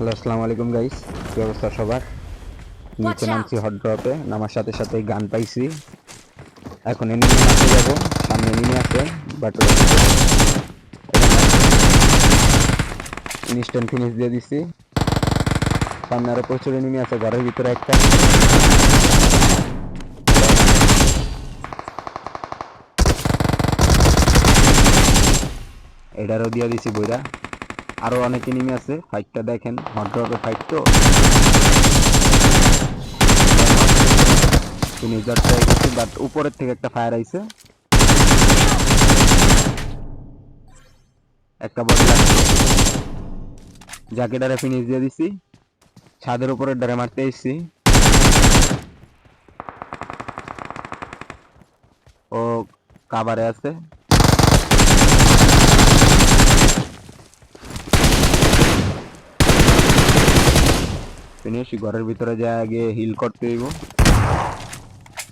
Hello, আসসালামু আলাইকুম guys. কি অবস্থা সবার? নিচে Watch নামছি out! হট ড্রপে, নামার সাথে সাথে গান পাইছি। এখন এনিমি মারতে যাবো, সামনে এনিমি আছে, বাট ইনস্ট্যান্ট ফিনিশ দিয়ে দিছি। সামনে আরো প্রচুর এনিমি আছে, ঘরের ভিতরে একটা। এটারও দিয়ে দিছি বইরা। আরো অনেক এনিমি আছে, ফাইটটা দেখেন, হট ড্রপে ফাইট তো। ফিনিশার ট্রাই করছি, বাট উপরের থেকে একটা ফায়ার আইছে, একটা বডি লাগছে। জ্যাকেটারে ফিনিশ দিয়ে দিছি। ছাদের উপরে ডারে মারতে এসছি। ও কাভারে আছে। ফিনিশ। ঘরের ভিতরে যা আগে হিল করতে হইব।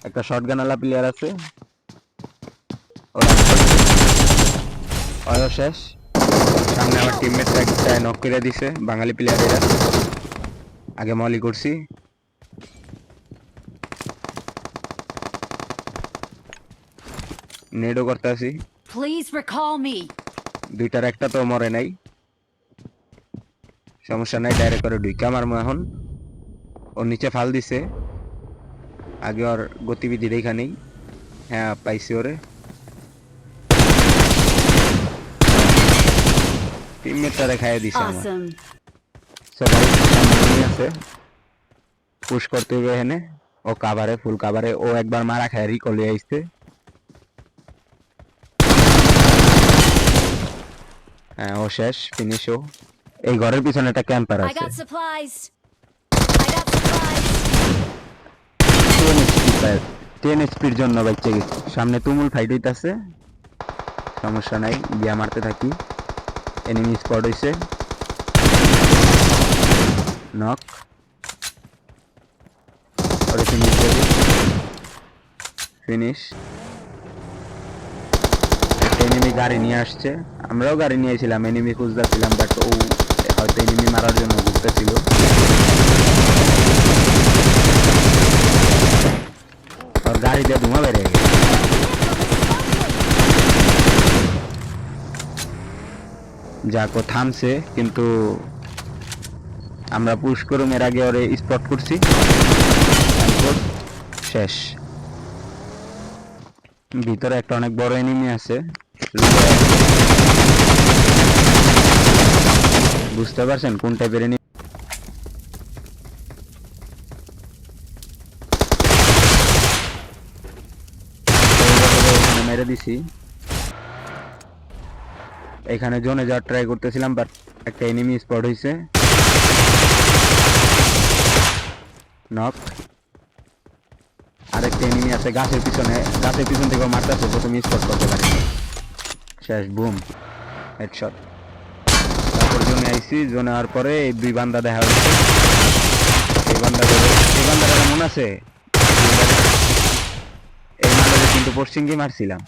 একটা শটগান আলা প্লেয়ার আছে, ওরা শেষ। সামনে আমার টিমমেট একটা নক করে দিছে, বাঙালি প্লেয়ার এরা। আগে মলি করছি। নেডও করতে আসি। Please recall me. দুইটার একটা তো মরে নাই, সমস্যা নাই, ডাইরেক্ট করে ঢুইকা মারমু এখন। ওর নিচে ফাল দিছে, আগে ওর গতিবিধি রেখা নেই। হ্যাঁ, পাইছি ওরে। টিমমেটটারে খাইয়ে দিছে আমার। Awesome. সবাই সামনে আছে, পুশ করতে হবে এখানে। ও কাভারে, ফুল কাভারে। ও একবার মারা খায় রিকলে আইছে। হ্যাঁ, ও শেষ, ফিনিশ ও। এই ঘরের পিছনে একটা ক্যাম্পার I আছে। got supplies. I got supplies. 10 এসপির জন্য বাচ্চা গেছি। সামনে তুমুল ফাইট হইতাছে, সমস্যা নাই, গিয়া মারতে থাকি। এনিমি স্পট হইছে, নক। ওরে ফিনিশ দেবো, ফিনিশ। একটা এনিমি গাড়ি নিয়ে আসছে, আমরাও গাড়ি নিয়েছিলাম, এনিমি খুঁজতেছিলাম, বাট ও হয়তো এনিমি মারার জন্য ঘুরতেছিল। আর গাড়িতে ধোঁয়া বেড়ে গেছে। যাকো থামছে, কিন্তু আমরা পুশ করুম এর আগে ওরে স্পট করছি। শেষ। ভিতরে একটা অনেক বড় এনিমি আছে, বুঝতে পারছেন কোন টাইপের এনিমি। মেরে দিছি। এখানে জোনে যাওয়ার ট্রাই করতেছিলাম, বাট একটা এনিমি স্পট হয়েছে, নক। আরেকটা এনিমি আছে গাছের পিছনে, গাছের পিছন থেকে মারতেছে, প্রথমে স্পট করতে পারি। শেষ, বুম, হেডশট। তারপর জোনে আইসি, জোনে হওয়ার পরে এই দুই বান্দা দেখা হচ্ছে। এই বান্দাটা মনে আছে, এই বান্দাটা কিন্তু পশ্চিমকে মারছিলাম।